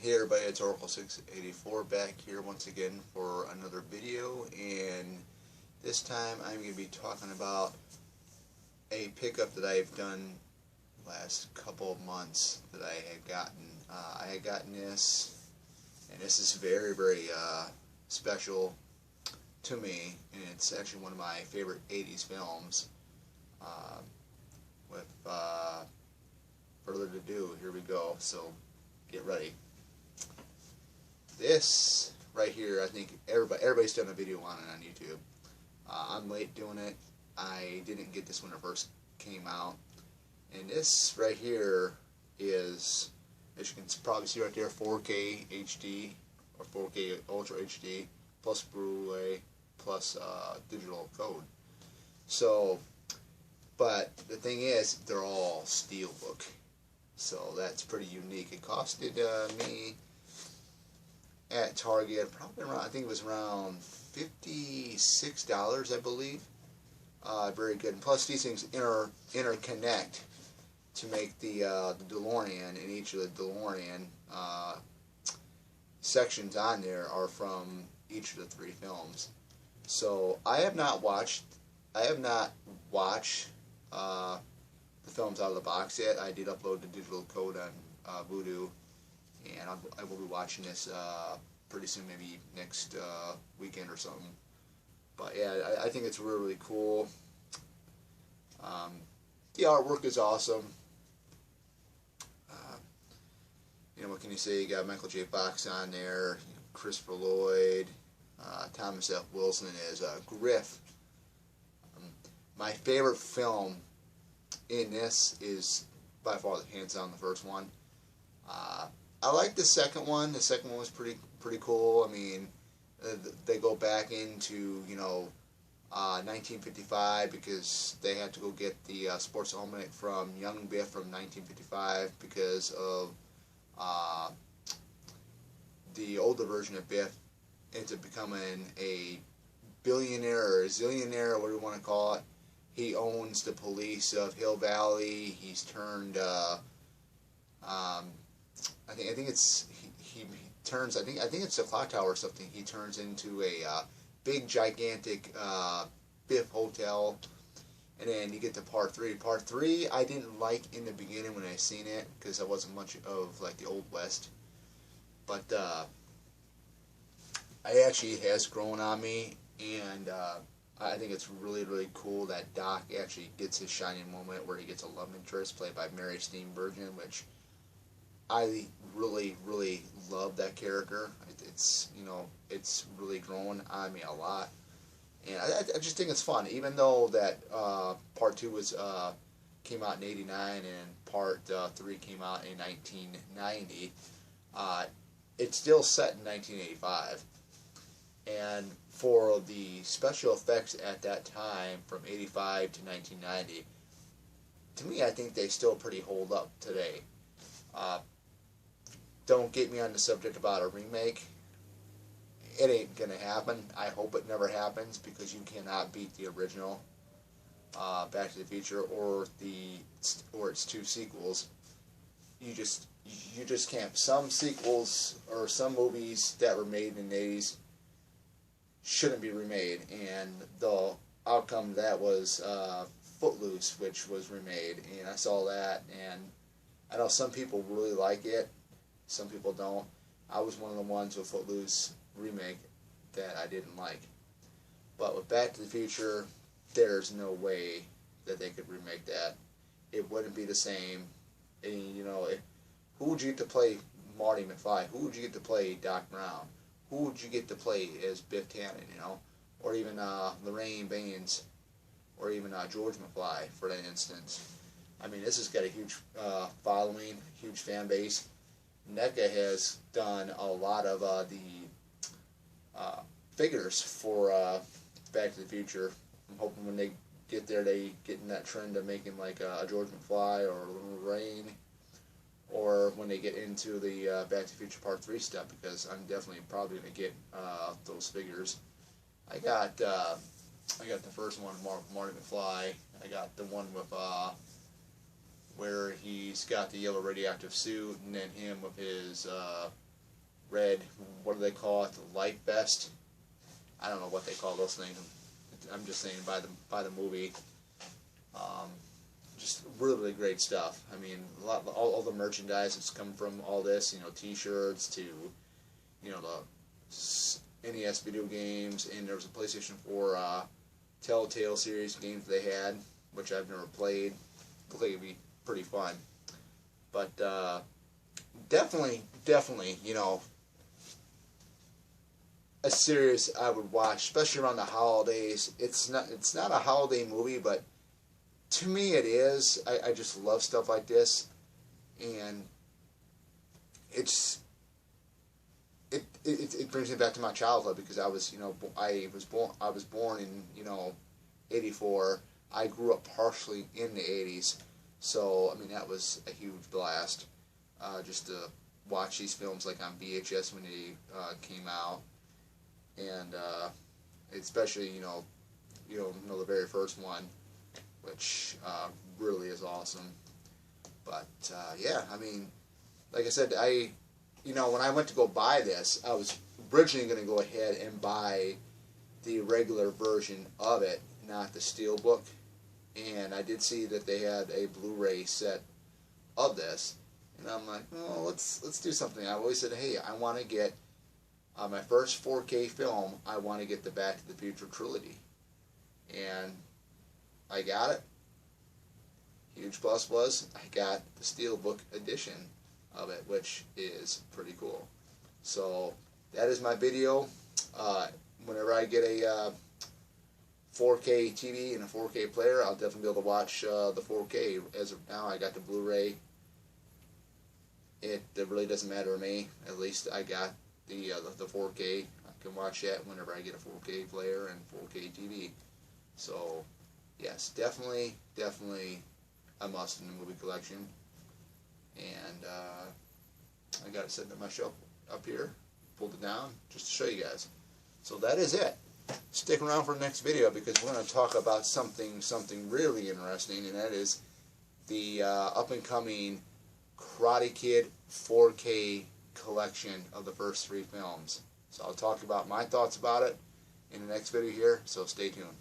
Hey everybody, it's Oracle684 back here once again for another video, and this time I'm going to be talking about a pickup that I've done last couple of months that I had gotten. I had gotten this, and this is very, very special to me, and it's actually one of my favorite 80s films. With further ado, here we go, so get ready. This right here, I think everybody's done a video on it on YouTube. I'm late doing it. I didn't get this when it first came out. And this right here is, as you can probably see right there, 4K HD or 4K Ultra HD plus Blu-ray plus digital code. So, but the thing is, they're all steelbook. So that's pretty unique. It costed me at Target probably around, I think it was around $56, I believe. Very good. And plus these things interconnect to make the DeLorean, and each of the DeLorean sections on there are from each of the three films. So I have not watched the films out of the box yet. I did upload the digital code on Voodoo, and I will be watching this pretty soon, maybe next weekend or something. But yeah, I think it's really, really cool. The artwork is awesome. You know, what can you say? You got Michael J. Fox on there, Christopher Lloyd, Thomas F. Wilson as Griff. My favorite film in this is by far hands down the first one. I like the second one. The second one was pretty cool. I mean, they go back into 1955 because they had to go get the sports almanac from Young Biff from 1955 because of the older version of Biff ends up becoming a billionaire or a zillionaire, or what do you want to call it. He owns the police of Hill Valley. He's turned. I think it's he turns. I think it's the clock tower or something. He turns into a big gigantic Biff hotel, and then you get to part three. Part three I didn't like in the beginning when I seen it because I wasn't much of like the Old West, but it actually has grown on me, and I think it's really, really cool that Doc actually gets his shining moment where he gets a love interest played by Mary Steenburgen, which I really, really love that character. It's it's really grown on me a lot, and I just think it's fun. Even though that part 2 was came out in '89 and part 3 came out in 1990, it's still set in 1985. And for the special effects at that time, from '85 to 1990, to me, I think they still pretty hold up today. Don't get me on the subject about a remake. It ain't gonna happen. I hope it never happens, because you cannot beat the original Back to the Future or its two sequels. You just can't. Some sequels or some movies that were made in the '80s shouldn't be remade, and the outcome of that was Footloose, which was remade, and I saw that, and I know some people really like it, some people don't. I was one of the ones with Footloose remake that I didn't like. But with Back to the Future, there's no way that they could remake that. It wouldn't be the same. And who would you get to play Marty McFly? Who would you get to play Doc Brown? Who would you get to play as Biff Tannen, or even Lorraine Baines, or even George McFly, for that instance? I mean, this has got a huge following, huge fan base. NECA has done a lot of the figures for Back to the Future. I'm hoping when they get there, they get in that trend of making like a George McFly or Lorraine, or when they get into the Back to the Future Part 3 stuff, because I'm definitely probably going to get those figures. I got the first one, Marty McFly. I got the one with where he's got the yellow radioactive suit, and then him with his read, what do they call it, the life vest? I don't know what they call those things. I'm just saying by the movie. Just really great stuff. I mean, all the merchandise that's come from all this, you know, T-shirts to, you know, the NES video games, and there was a PlayStation 4 Telltale series games they had, which I've never played. I think it'd be pretty fun. But definitely, you know, a series I would watch, especially around the holidays. It's not a holiday movie, but to me it is. I just love stuff like this, and it brings me back to my childhood, because I was, you know, I was born in, you know, 84. I grew up partially in the 80s, so I mean that was a huge blast, just to watch these films like on VHS when they came out, and especially you know the very first one, which really is awesome. But yeah, I mean, like I said, you know, when I went to go buy this, I was originally going to go ahead and buy the regular version of it, not the Steelbook. And I did see that they had a Blu-ray set of this, and I'm like, well, let's do something. I always said, hey, I want to get my first 4K film. I want to get the Back to the Future trilogy, and I got it. Huge plus was I got the Steelbook edition of it, which is pretty cool. So that is my video. Whenever I get a 4K TV and a 4K player, I'll definitely be able to watch the 4K. As of now, I got the Blu-ray. It really doesn't matter to me. At least I got the 4K. I can watch that whenever I get a 4K player and 4K TV. So yes, definitely a must in the movie collection. And I got it sitting on my shelf up here. Pulled it down just to show you guys. So that is it. Stick around for the next video, because we're going to talk about something really interesting, and that is the up-and-coming Karate Kid 4K collection of the first 3 films. So I'll talk about my thoughts about it in the next video here, so stay tuned.